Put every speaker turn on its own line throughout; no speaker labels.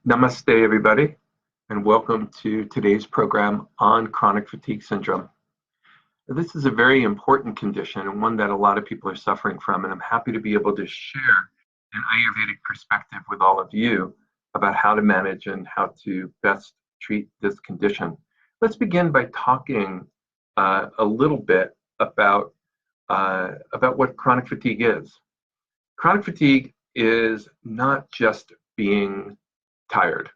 Namaste, everybody, and welcome to today's program on chronic fatigue syndrome. This is a very important condition and one that a lot of people are suffering from, and I'm happy to be able to share an Ayurvedic perspective with all of you about how to manage and how to best treat this condition. Let's begin by talking a little bit about what chronic fatigue is. Chronic fatigue is not just being tired.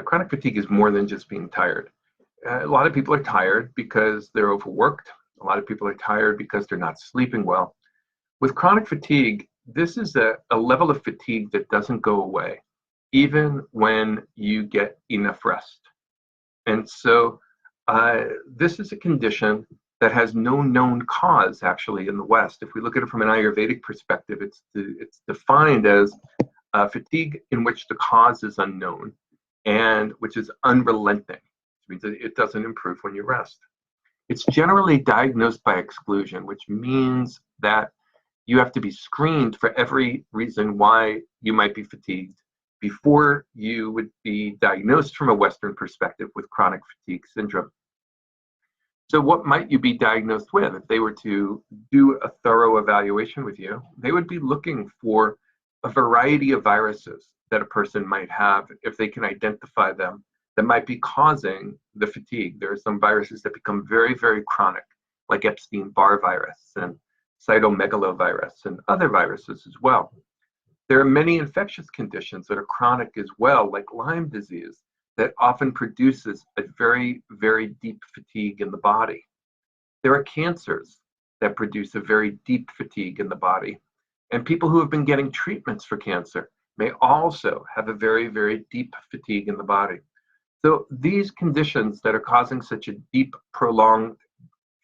Chronic fatigue is more than just being tired. A lot of people are tired because they're overworked. A lot of people are tired because they're not sleeping well. With chronic fatigue, this is a level of fatigue that doesn't go away, even when you get enough rest. And so this is a condition that has no known cause, actually, in the West. If we look at it from an Ayurvedic perspective, it's defined as fatigue in which the cause is unknown and which is unrelenting, which means it doesn't improve when you rest. It's generally diagnosed by exclusion, which means that you have to be screened for every reason why you might be fatigued before you would be diagnosed from a Western perspective with chronic fatigue syndrome. So what might you be diagnosed with? If they were to do a thorough evaluation with you, they would be looking for a variety of viruses that a person might have, if they can identify them, that might be causing the fatigue. There are some viruses that become very, very chronic, like Epstein-Barr virus and cytomegalovirus and other viruses as well. There are many infectious conditions that are chronic as well, like Lyme disease, that often produces a very, very deep fatigue in the body. There are cancers that produce a very deep fatigue in the body. And people who have been getting treatments for cancer may also have a very, very deep fatigue in the body. So these conditions that are causing such a deep, prolonged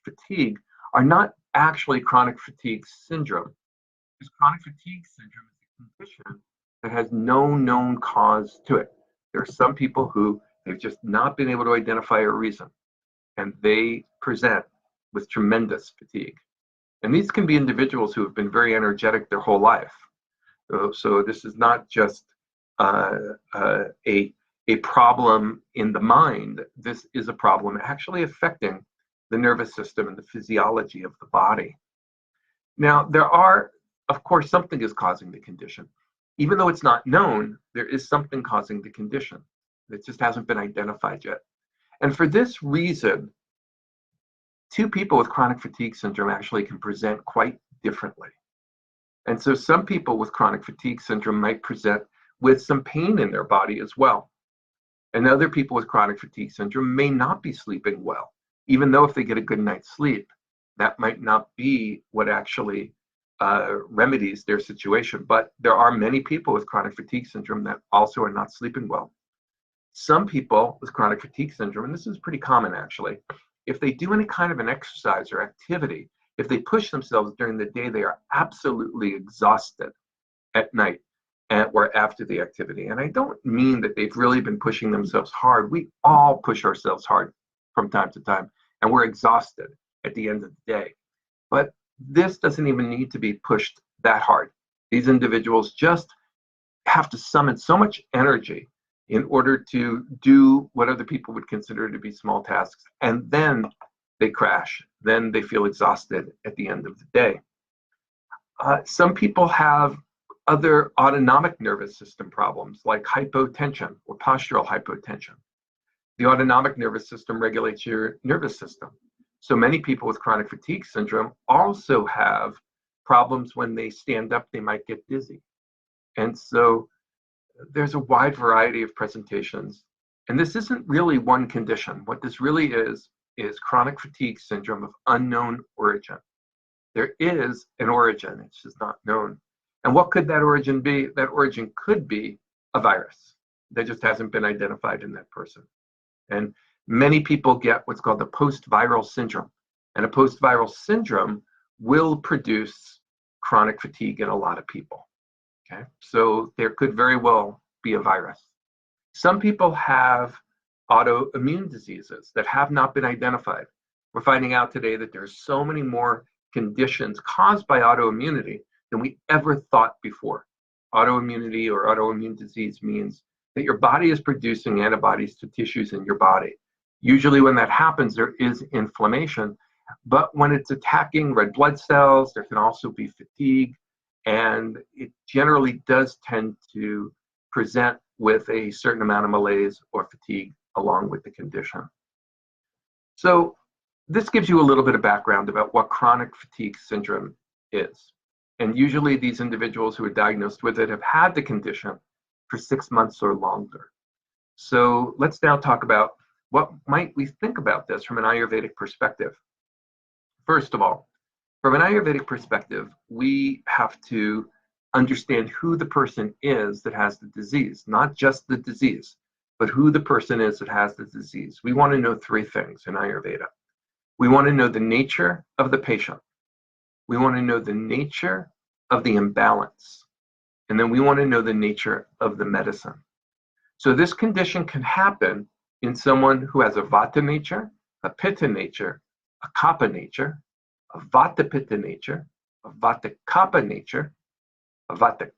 fatigue are not actually chronic fatigue syndrome. Because chronic fatigue syndrome is a condition that has no known cause to it. There are some people who they've just not been able to identify a reason, and they present with tremendous fatigue. And these can be individuals who have been very energetic their whole life. So this is not just a problem in the mind. This is a problem actually affecting the nervous system and the physiology of the body. Now, there are, of course, something is causing the condition. Even though it's not known, there is something causing the condition. It just hasn't been identified yet. And for this reason, two people with chronic fatigue syndrome actually can present quite differently. And so some people with chronic fatigue syndrome might present with some pain in their body as well. And other people with chronic fatigue syndrome may not be sleeping well, even though if they get a good night's sleep, that might not be what actually remedies their situation. But there are many people with chronic fatigue syndrome that also are not sleeping well. Some people with chronic fatigue syndrome, and this is pretty common actually, if they do any kind of an exercise or activity, if they push themselves during the day, they are absolutely exhausted at night or after the activity. And I don't mean that they've really been pushing themselves hard. We all push ourselves hard from time to time, and we're exhausted at the end of the day. But this doesn't even need to be pushed that hard. These individuals just have to summon so much energy in order to do what other people would consider to be small tasks, and then they crash. Then they feel exhausted at the end of the day. Some people have other autonomic nervous system problems like hypotension or postural hypotension. The autonomic nervous system regulates your nervous system. So many people with chronic fatigue syndrome also have problems when they stand up, they might get dizzy. And so there's a wide variety of presentations. And this isn't really one condition. What this really is chronic fatigue syndrome of unknown origin. There is an origin, it's just not known. And what could that origin be? That origin could be a virus that just hasn't been identified in that person. And many people get what's called the post-viral syndrome. And a post-viral syndrome will produce chronic fatigue in a lot of people. Okay, so there could very well be a virus. Some people have autoimmune diseases that have not been identified. We're finding out today that there's so many more conditions caused by autoimmunity than we ever thought before. Autoimmunity or autoimmune disease means that your body is producing antibodies to tissues in your body. Usually when that happens, there is inflammation, but when it's attacking red blood cells, there can also be fatigue, and it generally does tend to present with a certain amount of malaise or fatigue along with the condition. So this gives you a little bit of background about what chronic fatigue syndrome is. And usually these individuals who are diagnosed with it have had the condition for 6 months or longer. So let's now talk about what might we think about this from an Ayurvedic perspective. First of all, from an Ayurvedic perspective, we have to understand who the person is that has the disease, not just the disease, but who the person is that has the disease. We want to know 3 things in Ayurveda. We want to know the nature of the patient. We want to know the nature of the imbalance. And then we want to know the nature of the medicine. So this condition can happen in someone who has a Vata nature, a Pitta nature, a Kapha nature, a Vata Pitta nature, a Vata Kapha nature, a Vata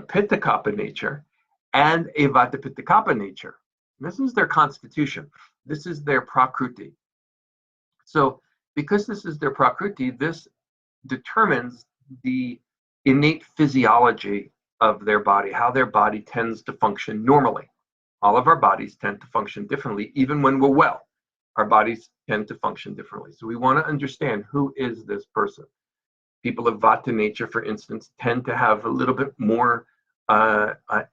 Pitta Kapha nature, and a Vata Pitta Kapha nature. This is their constitution. This is their Prakriti. So because this is their Prakriti, this determines the innate physiology of their body, how their body tends to function normally. All of our bodies tend to function differently, even when we're well. Our bodies tend to function differently. So we want to understand, who is this person? People of Vata nature, for instance, tend to have a little bit more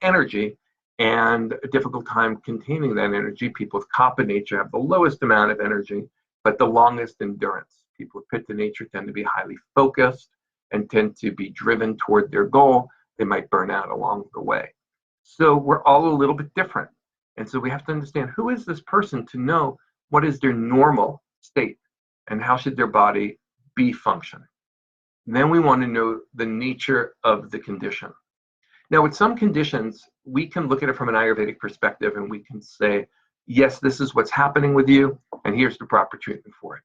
energy and a difficult time containing that energy. People with Kapha nature have the lowest amount of energy, but the longest endurance. People with Pitta nature tend to be highly focused and tend to be driven toward their goal. They might burn out along the way. So we're all a little bit different. And so we have to understand, who is this person, to know what is their normal state and how should their body be functioning. Then we want to know the nature of the condition. Now, with some conditions, we can look at it from an Ayurvedic perspective and we can say, yes, this is what's happening with you, and here's the proper treatment for it.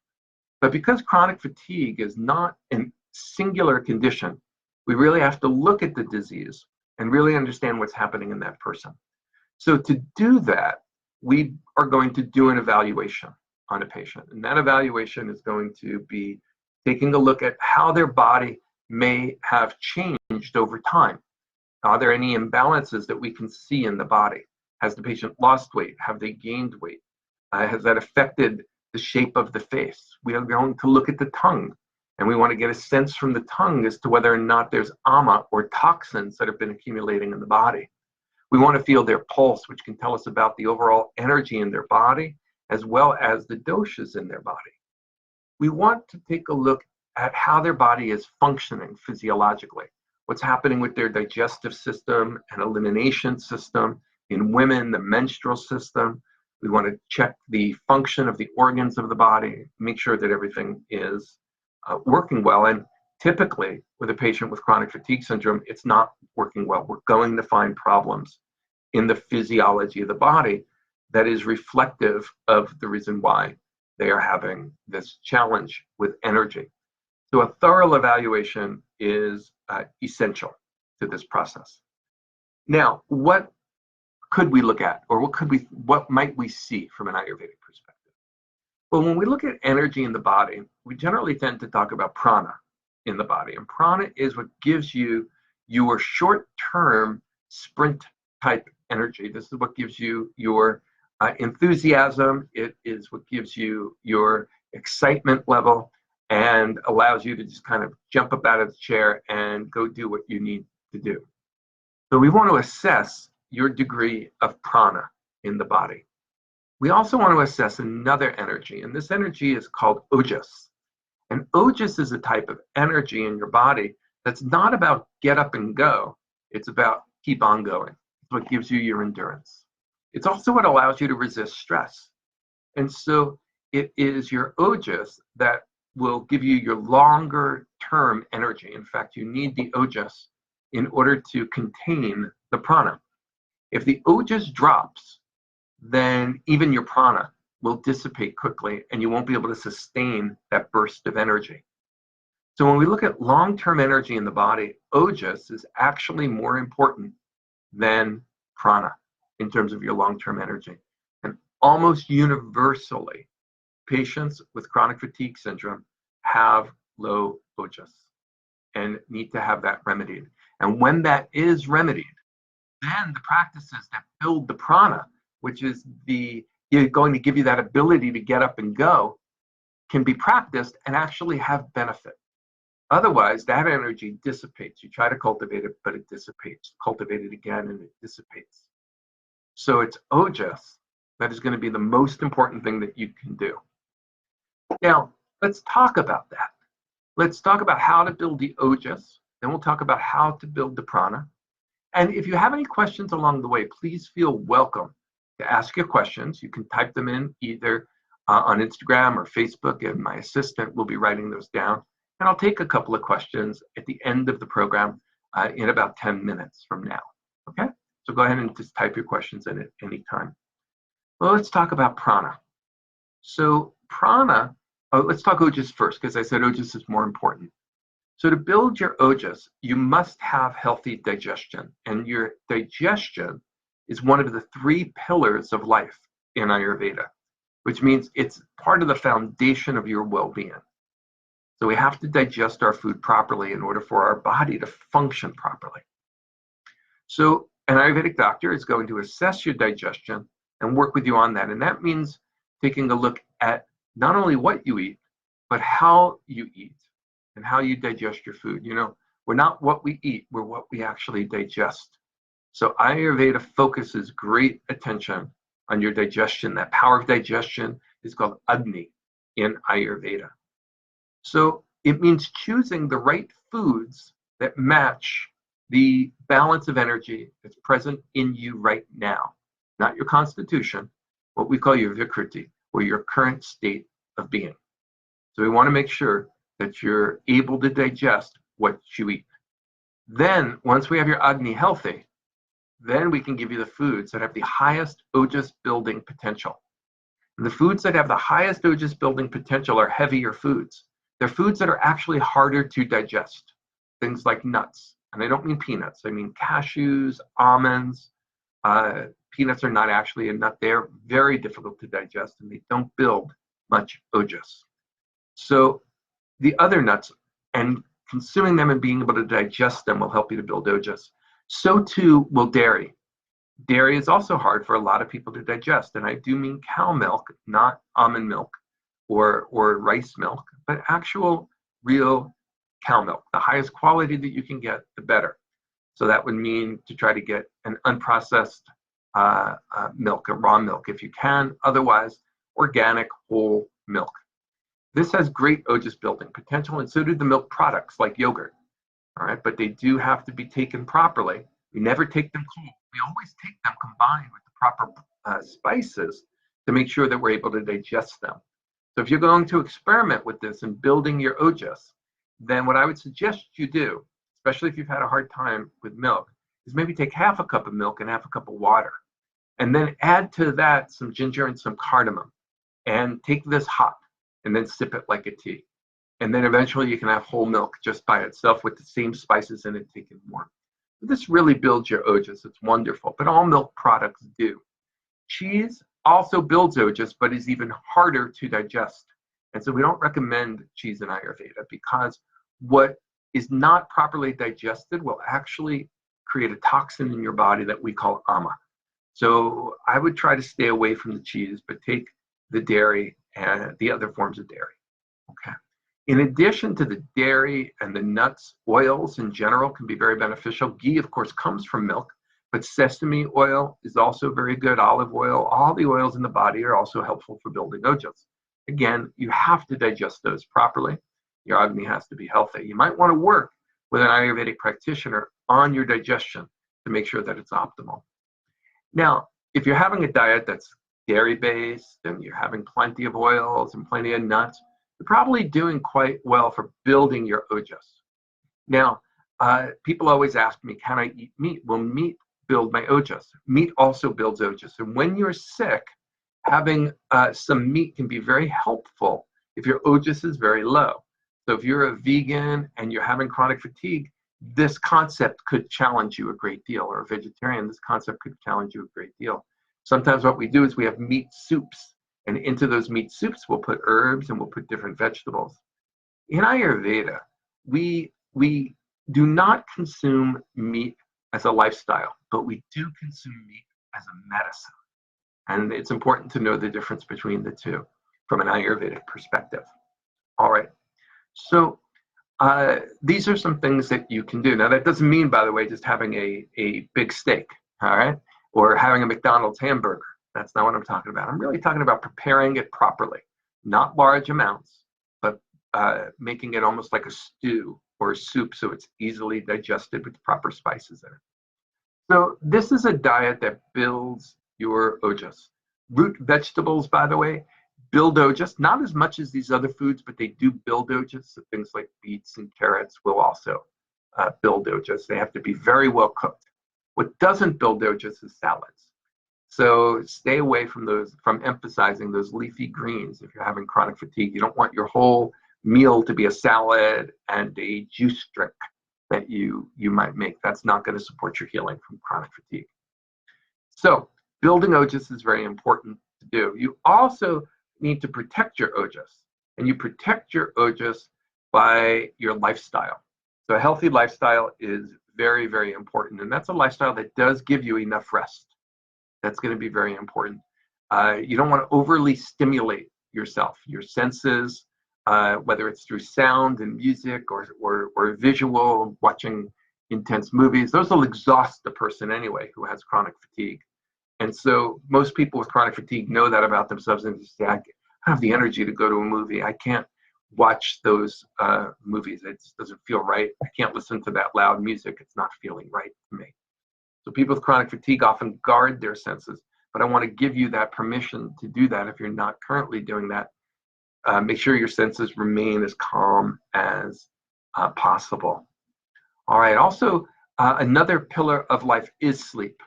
But because chronic fatigue is not a singular condition, we really have to look at the disease and really understand what's happening in that person. So to do that, we are going to do an evaluation on a patient. And that evaluation is going to be taking a look at how their body may have changed over time. Are there any imbalances that we can see in the body? Has the patient lost weight? Have they gained weight? Has that affected the shape of the face? We are going to look at the tongue, and we want to get a sense from the tongue as to whether or not there's ama, or toxins, that have been accumulating in the body. We want to feel their pulse, which can tell us about the overall energy in their body, as well as the doshas in their body. We want to take a look at how their body is functioning physiologically, what's happening with their digestive system and elimination system. In women, the menstrual system. We want to check the function of the organs of the body, make sure that everything is working well. And typically, with a patient with chronic fatigue syndrome, it's not working well. We're going to find problems in the physiology of the body that is reflective of the reason why they are having this challenge with energy. So a thorough evaluation is essential to this process. Now, what could we look at, or what might we see from an Ayurvedic perspective? Well, when we look at energy in the body, we generally tend to talk about prana in the body. And prana is what gives you your short-term sprint type energy. This is what gives you your enthusiasm. It is what gives you your excitement level and allows you to just kind of jump up out of the chair and go do what you need to do. So we want to assess your degree of prana in the body. We also want to assess another energy, and this energy is called ojas. And ojas is a type of energy in your body that's not about get up and go. It's about keep on going. It's what gives you your endurance. It's also what allows you to resist stress. And so it is your ojas that will give you your longer term energy. In fact, you need the ojas in order to contain the prana. If the ojas drops, then even your prana will dissipate quickly and you won't be able to sustain that burst of energy. So when we look at long-term energy in the body, ojas is actually more important than prana. in terms of your long-term energy. And almost universally, patients with chronic fatigue syndrome have low ojas and need to have that remedied. And when that is remedied, then the practices that build the prana, which is going to give you that ability to get up and go, can be practiced and actually have benefit. Otherwise, that energy dissipates. You try to cultivate it, but it dissipates. Cultivate it again, and it dissipates. So it's ojas that is going to be the most important thing that you can do. Now, let's talk about that. Let's talk about how to build the ojas. Then we'll talk about how to build the prana. And if you have any questions along the way, please feel welcome to ask your questions. You can type them in either on Instagram or Facebook, and my assistant will be writing those down. And I'll take a couple of questions at the end of the program in about 10 minutes from now. Okay? So go ahead and just type your questions in at any time. Well, let's talk about prana. So prana, let's talk ojas first, because I said ojas is more important. So to build your ojas, you must have healthy digestion. And your digestion is one of the 3 pillars of life in Ayurveda, which means it's part of the foundation of your well-being. So we have to digest our food properly in order for our body to function properly. So an Ayurvedic doctor is going to assess your digestion and work with you on that. And that means taking a look at not only what you eat, but how you eat and how you digest your food. You know, we're not what we eat, we're what we actually digest. So Ayurveda focuses great attention on your digestion. That power of digestion is called Agni in Ayurveda. So it means choosing the right foods that match the balance of energy that's present in you right now, not your constitution, what we call your Vikriti, or your current state of being. So we want to make sure that you're able to digest what you eat. Then, once we have your Agni healthy, then we can give you the foods that have the highest ojas building potential. And the foods that have the highest ojas building potential are heavier foods. They're foods that are actually harder to digest. Things like nuts. And I don't mean peanuts. I mean cashews, almonds. Peanuts are not actually a nut. They're very difficult to digest, and they don't build much ojas. So the other nuts, and consuming them and being able to digest them will help you to build ojas. So too will dairy. Dairy is also hard for a lot of people to digest. And I do mean cow milk, not almond milk or rice milk, but actual real cow milk. The highest quality that you can get, the better. So that would mean to try to get an unprocessed milk, a raw milk if you can. Otherwise, organic whole milk. This has great ojas building potential, and so do the milk products like yogurt. All right, but they do have to be taken properly. We never take them cold. We always take them combined with the proper spices to make sure that we're able to digest them. So if you're going to experiment with this and building your ojas, then what I would suggest you do, especially if you've had a hard time with milk, is maybe take half a cup of milk and half a cup of water, and then add to that some ginger and some cardamom, and take this hot, and then sip it like a tea. And then eventually you can have whole milk just by itself with the same spices in it taken warm. This really builds your ojas. It's wonderful, but all milk products do. Cheese also builds ojas, but is even harder to digest. And so we don't recommend cheese in Ayurveda, because what is not properly digested will actually create a toxin in your body that we call ama. So I would try to stay away from the cheese, but take the dairy and the other forms of dairy. Okay. In addition to the dairy and the nuts, oils in general can be very beneficial. Ghee, of course, comes from milk, but sesame oil is also very good. Olive oil, all the oils in the body are also helpful for building ojas. Again, you have to digest those properly. Your Agni has to be healthy. You might want to work with an Ayurvedic practitioner on your digestion to make sure that it's optimal. Now, if you're having a diet that's dairy-based and you're having plenty of oils and plenty of nuts, you're probably doing quite well for building your ojas. Now, people always ask me, can I eat meat? Will meat build my ojas? Meat also builds ojas. And when you're sick, having some meat can be very helpful if your ojas is very low. So if you're a vegan and you're having chronic fatigue, this concept could challenge you a great deal, or a vegetarian, this concept could challenge you a great deal. Sometimes what we do is we have meat soups, and into those meat soups, we'll put herbs and we'll put different vegetables. In Ayurveda, we do not consume meat as a lifestyle, but we do consume meat as a medicine. And it's important to know the difference between the two from an Ayurvedic perspective. All right. So these are some things that you can do. Now, that doesn't mean, by the way, just having a big steak, all right, or having a McDonald's hamburger. That's not what I'm talking about. I'm really talking about preparing it properly, not large amounts, but making it almost like a stew or a soup so it's easily digested with the proper spices in it. So this is a diet that builds your ojas. Root vegetables, by the way, build ojas, not as much as these other foods, but they do build ojas. So things like beets and carrots will also build ojas. They have to be very well cooked. What doesn't build ojas is salads. So stay away from emphasizing those leafy greens if you're having chronic fatigue. You don't want your whole meal to be a salad and a juice drink that you might make. That's not going to support your healing from chronic fatigue. So building ojas is very important to do. You also need to protect your ojas, and you protect your ojas by your lifestyle. So a healthy lifestyle is very, very important, and that's a lifestyle that does give you enough rest. That's going to be very important. You don't want to overly stimulate yourself, your senses, whether it's through sound and music or visual, watching intense movies. Those will exhaust the person anyway who has chronic fatigue. And so most people with chronic fatigue know that about themselves, and they say, I don't have the energy to go to a movie. I can't watch those movies. It just doesn't feel right. I can't listen to that loud music. It's not feeling right to me. So people with chronic fatigue often guard their senses, but I want to give you that permission to do that if you're not currently doing that. Make sure your senses remain as calm as possible. All right, also another pillar of life is sleep,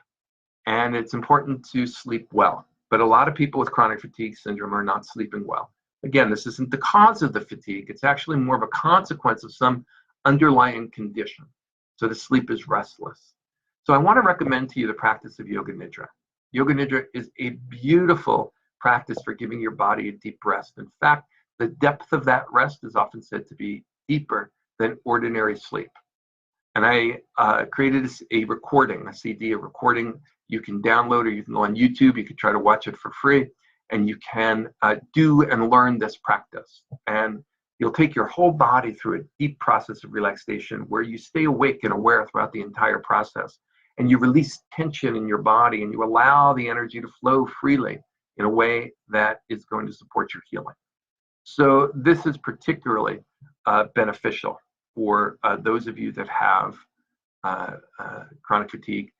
and it's important to sleep well. But a lot of people with chronic fatigue syndrome are not sleeping well. Again, this isn't the cause of the fatigue. It's actually more of a consequence of some underlying condition. So the sleep is restless. So I want to recommend to you the practice of Yoga Nidra. Yoga Nidra is a beautiful practice for giving your body a deep rest. In fact, the depth of that rest is often said to be deeper than ordinary sleep. And I created a recording, a CD, a recording you can download, or you can go on YouTube. You can try to watch it for free, and you can do and learn this practice. And you'll take your whole body through a deep process of relaxation where you stay awake and aware throughout the entire process. And you release tension in your body, and you allow the energy to flow freely in a way that is going to support your healing. So this is particularly beneficial for those of you that have chronic fatigue.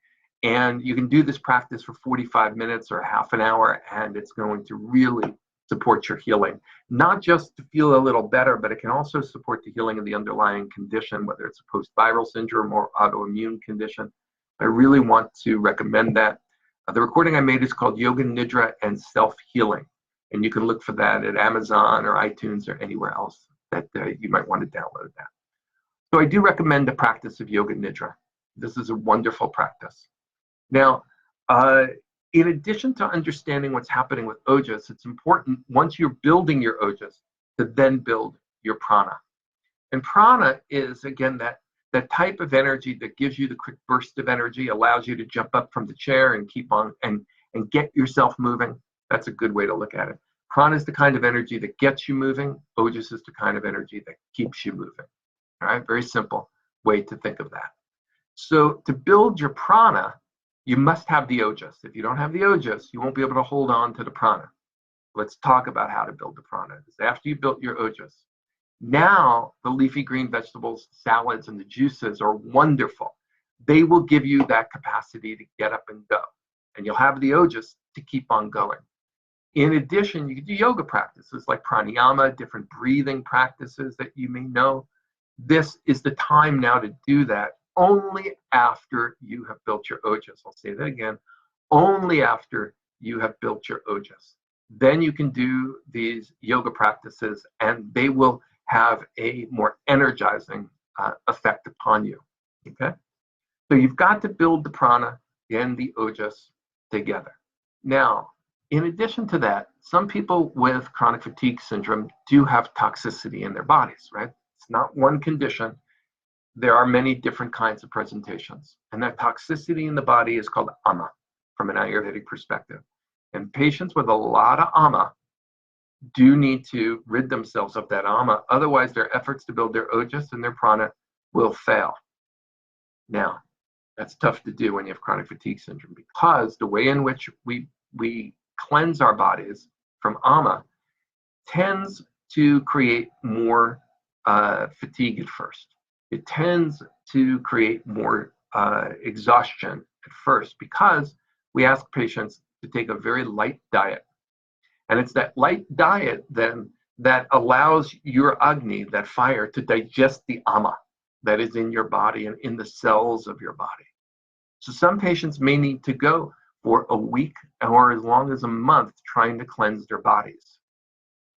And you can do this practice for 45 minutes or half an hour, and it's going to really support your healing. Not just to feel a little better, but it can also support the healing of the underlying condition, whether it's a post-viral syndrome or autoimmune condition. I really want to recommend that. The recording I made is called Yoga Nidra and Self-Healing, and you can look for that at Amazon or iTunes or anywhere else that you might want to download that. So I do recommend the practice of Yoga Nidra. This is a wonderful practice. Now, in addition to understanding what's happening with ojas, it's important, once you're building your ojas, to then build your prana. And prana is, again, that type of energy that gives you the quick burst of energy, allows you to jump up from the chair and keep on and get yourself moving. That's a good way to look at it. Prana is the kind of energy that gets you moving. Ojas is the kind of energy that keeps you moving. All right, very simple way to think of that. So to build your prana, you must have the ojas. If you don't have the ojas, you won't be able to hold on to the prana. Let's talk about how to build the prana. After you built your ojas, now the leafy green vegetables, salads, and the juices are wonderful. They will give you that capacity to get up and go, and you'll have the ojas to keep on going. In addition, you can do yoga practices like pranayama, different breathing practices that you may know. This is the time now to do that only after you have built your ojas. I'll say that again, only after you have built your ojas. Then you can do these yoga practices, and they will have a more energizing effect upon you. Okay? So you've got to build the prana and the ojas together. Now, in addition to that, some people with chronic fatigue syndrome do have toxicity in their bodies, right? It's not one condition. There are many different kinds of presentations. And that toxicity in the body is called ama from an Ayurvedic perspective. And patients with a lot of ama do need to rid themselves of that ama. Otherwise, their efforts to build their ojas and their prana will fail. Now, that's tough to do when you have chronic fatigue syndrome, because the way in which we cleanse our bodies from ama tends to create more fatigue at first. It tends to create more exhaustion at first, because we ask patients to take a very light diet. And it's that light diet then that allows your Agni, that fire, to digest the ama that is in your body and in the cells of your body. So some patients may need to go for a week or as long as a month trying to cleanse their bodies.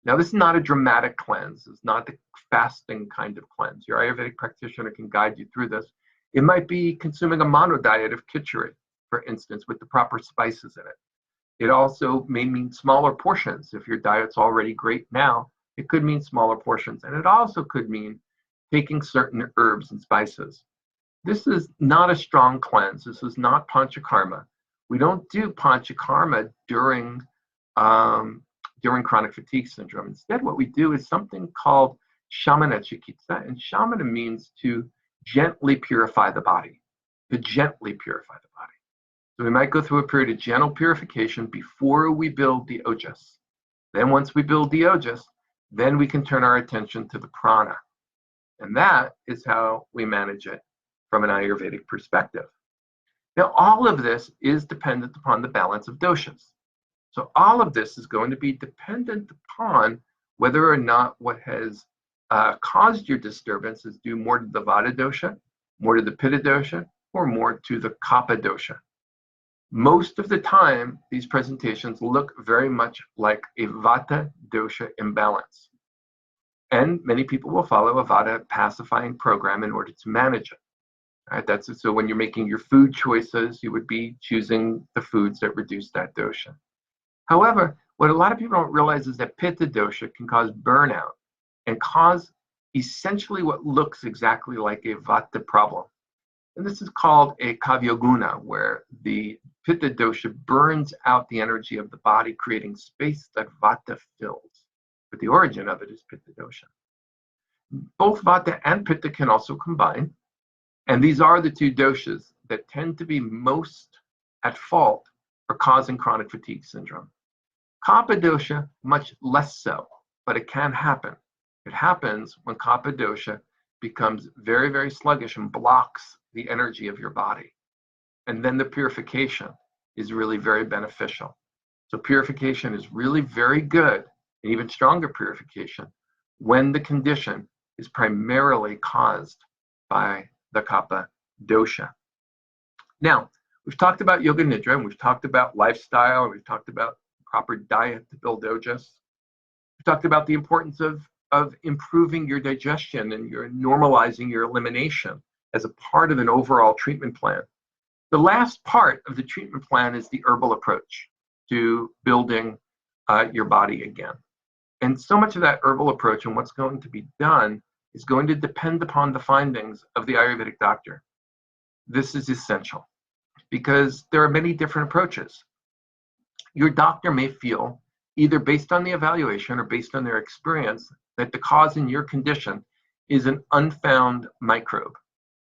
Now, this is not a dramatic cleanse. It's not the fasting kind of cleanse. Your Ayurvedic practitioner can guide you through this. It might be consuming a mono diet of khichdi, for instance, with the proper spices in it. It also may mean smaller portions. If your diet's already great now, it could mean smaller portions. And it also could mean taking certain herbs and spices. This is not a strong cleanse. This is not panchakarma. We don't do panchakarma during chronic fatigue syndrome. Instead, what we do is something called shamana chikitsa. And shamana means to gently purify the body, to gently purify the body. So we might go through a period of gentle purification before we build the ojas. Then once we build the ojas, then we can turn our attention to the prana. And that is how we manage it from an Ayurvedic perspective. Now, all of this is dependent upon the balance of doshas. So all of this is going to be dependent upon whether or not what has caused your disturbance is due more to the vata dosha, more to the pitta dosha, or more to the kapha dosha. Most of the time, these presentations look very much like a vata dosha imbalance. And many people will follow a vata pacifying program in order to manage it. All right, so when you're making your food choices, you would be choosing the foods that reduce that dosha. However, what a lot of people don't realize is that pitta dosha can cause burnout and cause essentially what looks exactly like a vata problem. And this is called a kavyoguna, where the pitta dosha burns out the energy of the body, creating space that vata fills. But the origin of it is pitta dosha. Both vata and pitta can also combine. And these are the two doshas that tend to be most at fault for causing chronic fatigue syndrome. Kapha dosha, much less so, but it can happen. It happens when kapha dosha becomes very, very sluggish and blocks the energy of your body. And then the purification is really very beneficial. So purification is really very good, and even stronger purification, when the condition is primarily caused by the kapha dosha. Now, we've talked about yoga nidra, and we've talked about lifestyle, and we've talked about proper diet to build ojas. We've talked about the importance of improving your digestion and your normalizing your elimination as a part of an overall treatment plan. The last part of the treatment plan is the herbal approach to building your body again. And so much of that herbal approach and what's going to be done is going to depend upon the findings of the Ayurvedic doctor. This is essential because there are many different approaches. Your doctor may feel, either based on the evaluation or based on their experience, that the cause in your condition is an unfound microbe.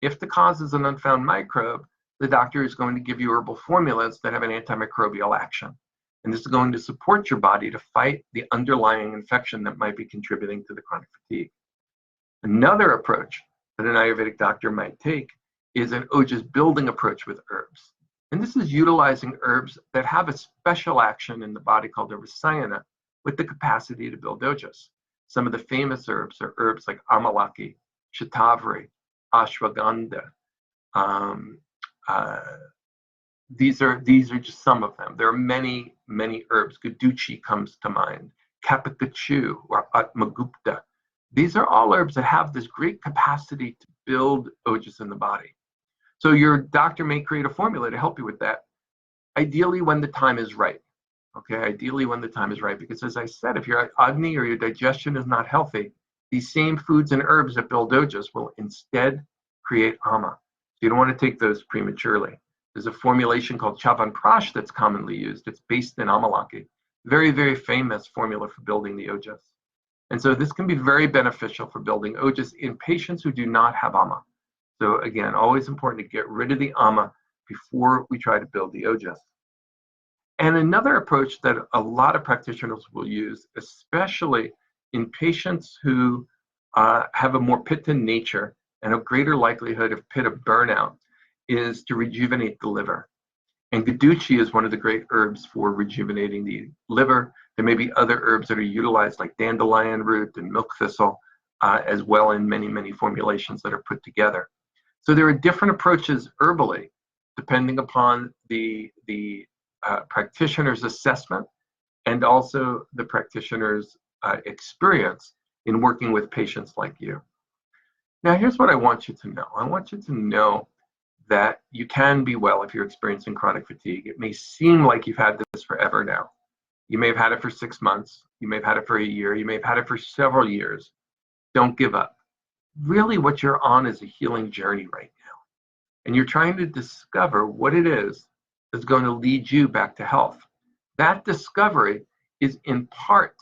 If the cause is an unfound microbe, the doctor is going to give you herbal formulas that have an antimicrobial action. And this is going to support your body to fight the underlying infection that might be contributing to the chronic fatigue. Another approach that an Ayurvedic doctor might take is an ojas building approach with herbs. And this is utilizing herbs that have a special action in the body called a rasayana with the capacity to build ojas. Some of the famous herbs are herbs like amalaki, shatavari, ashwagandha. These are just some of them. There are many, many herbs. Guduchi comes to mind, kapikachu or atmagupta. These are all herbs that have this great capacity to build ojas in the body. So your doctor may create a formula to help you with that, ideally when the time is right. Okay, ideally when the time is right, because as I said, if your Agni or your digestion is not healthy, these same foods and herbs that build ojas will instead create ama. So you don't want to take those prematurely. There's a formulation called Chavan-Prash that's commonly used. It's based in Amalaki. Very, very famous formula for building the ojas. And so this can be very beneficial for building ojas in patients who do not have ama. So again, always important to get rid of the ama before we try to build the ojas. And another approach that a lot of practitioners will use, especially in patients who have a more pitta nature and a greater likelihood of pitta burnout, is to rejuvenate the liver. And Guduchi is one of the great herbs for rejuvenating the liver. There may be other herbs that are utilized like dandelion root and milk thistle, as well in many, many formulations that are put together. So there are different approaches herbally, depending upon the practitioner's assessment and also the practitioner's experience in working with patients like you. Now, here's what I want you to know. I want you to know that you can be well if you're experiencing chronic fatigue. It may seem like you've had this forever now. You may have had it for 6 months. You may have had it for a year. You may have had it for several years. Don't give up. Really, what you're on is a healing journey right now. And you're trying to discover what it is that's going to lead you back to health. That discovery is in part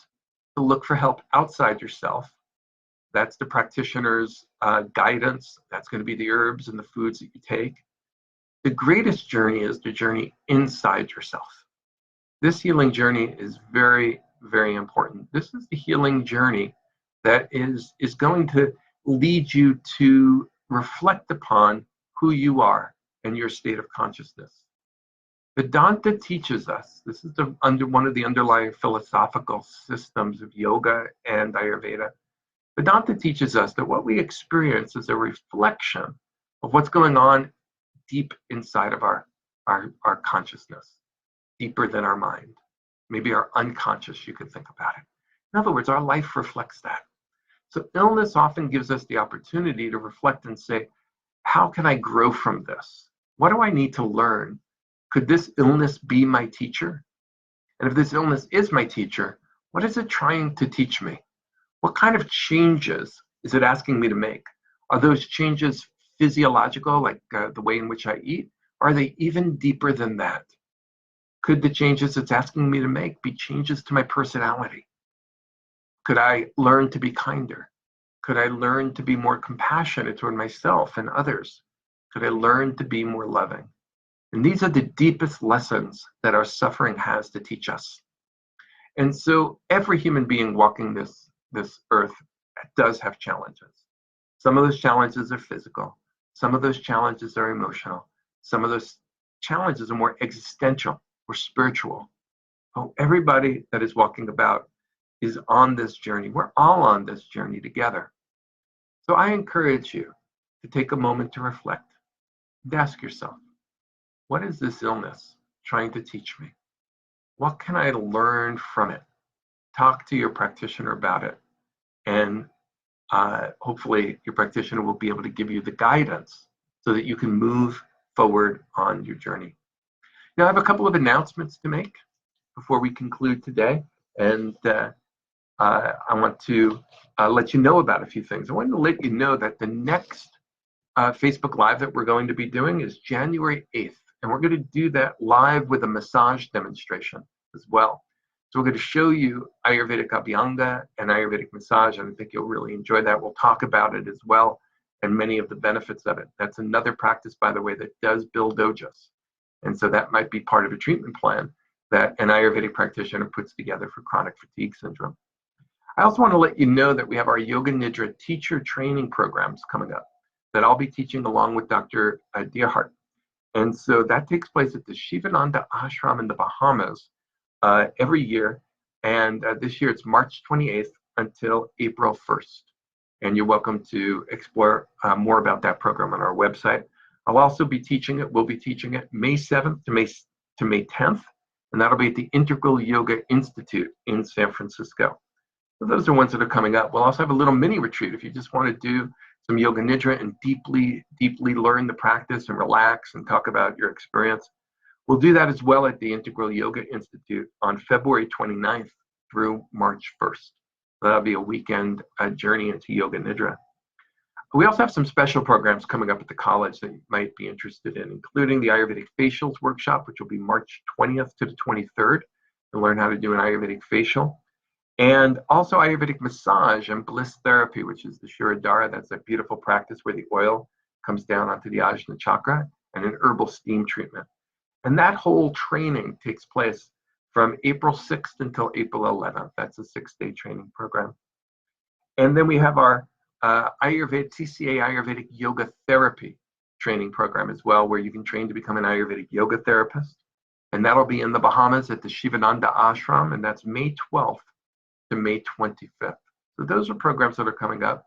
to look for help outside yourself. That's the practitioner's guidance. That's going to be the herbs and the foods that you take. The greatest journey is the journey inside yourself. This healing journey is very, very important. This is the healing journey that is going to lead you to reflect upon who you are and your state of consciousness. Vedanta teaches us, this is one of the underlying philosophical systems of yoga and Ayurveda. Vedanta teaches us that what we experience is a reflection of what's going on deep inside of our consciousness, deeper than our mind. Maybe our unconscious, you could think about it. In other words, our life reflects that. So illness often gives us the opportunity to reflect and say, how can I grow from this? What do I need to learn? Could this illness be my teacher? And if this illness is my teacher, what is it trying to teach me? What kind of changes is it asking me to make? Are those changes physiological, like the way in which I eat? Are they even deeper than that? Could the changes it's asking me to make be changes to my personality? Could I learn to be kinder? Could I learn to be more compassionate toward myself and others? Could I learn to be more loving? And these are the deepest lessons that our suffering has to teach us. And so every human being walking this earth does have challenges. Some of those challenges are physical. Some of those challenges are emotional. Some of those challenges are more existential or spiritual. Oh, everybody that is walking about is on this journey. We're all on this journey together. So I encourage you to take a moment to reflect and ask yourself, what is this illness trying to teach me? What can I learn from it? Talk to your practitioner about it. And hopefully your practitioner will be able to give you the guidance so that you can move forward on your journey. Now I have a couple of announcements to make before we conclude today. And I want to let you know about a few things. I wanted to let you know that the next Facebook Live that we're going to be doing is January 8th. And we're going to do that live with a massage demonstration as well. So we're going to show you Ayurvedic Abhyanga and Ayurvedic massage, and I think you'll really enjoy that. We'll talk about it as well and many of the benefits of it. That's another practice, by the way, that does build ojas. And so that might be part of a treatment plan that an Ayurvedic practitioner puts together for chronic fatigue syndrome. I also want to let you know that we have our Yoga Nidra teacher training programs coming up that I'll be teaching along with Dr. Dearhart. And so that takes place at the Shivananda Ashram in the Bahamas every year. And this year it's March 28th until April 1st. And you're welcome to explore more about that program on our website. I'll also be teaching it. We'll be teaching it May 7th to May 10th. And that'll be at the Integral Yoga Institute in San Francisco. So those are ones that are coming up. We'll also have a little mini retreat if you just want to do some yoga nidra and deeply learn the practice and relax and talk about your experience. We'll do that as well at the Integral Yoga Institute on February 29th through March 1st. That'll be a weekend journey into yoga nidra. We also have some special programs coming up at the college that you might be interested in, including the Ayurvedic Facials Workshop, which will be March 20th to the 23rd, to learn how to do an Ayurvedic facial. And also Ayurvedic massage and bliss therapy, which is the Shirodhara. That's a beautiful practice where the oil comes down onto the Ajna chakra, and an herbal steam treatment. And that whole training takes place from April 6th until April 11th. That's a 6-day training program. And then we have our TCA Ayurvedic Yoga Therapy training program as well, where you can train to become an Ayurvedic yoga therapist. And that'll be in the Bahamas at the Shivananda Ashram, and that's May 12th to May 25th. So those are programs that are coming up.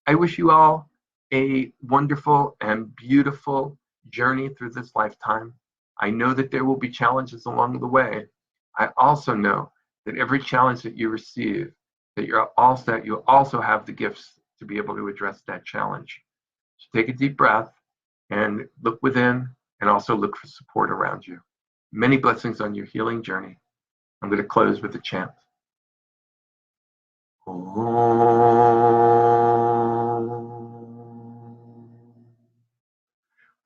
I wish you all a wonderful and beautiful journey through this lifetime. I know that there will be challenges along the way. I also know that every challenge that you receive, that you also have the gifts to be able to address that challenge. So take a deep breath and look within, and also look for support around you. Many blessings on your healing journey. I'm going to close with a chant.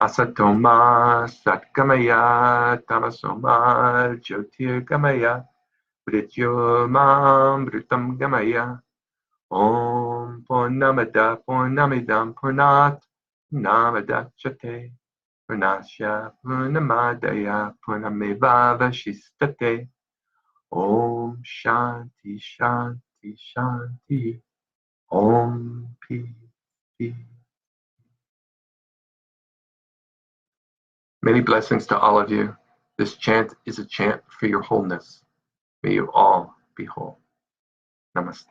Asatoma Satkamaya Tamasoma Jyotirgamaya Vrityomam Vritam Gamaya Om Purnamada Purnamidam Purnat Namadachate Purnasya Purnamadaya Purnameva Vashistate Om Shanti Shanti Shanti Om Peace. Many blessings to all of you. This chant is a chant for your wholeness. May you all be whole. Namaste.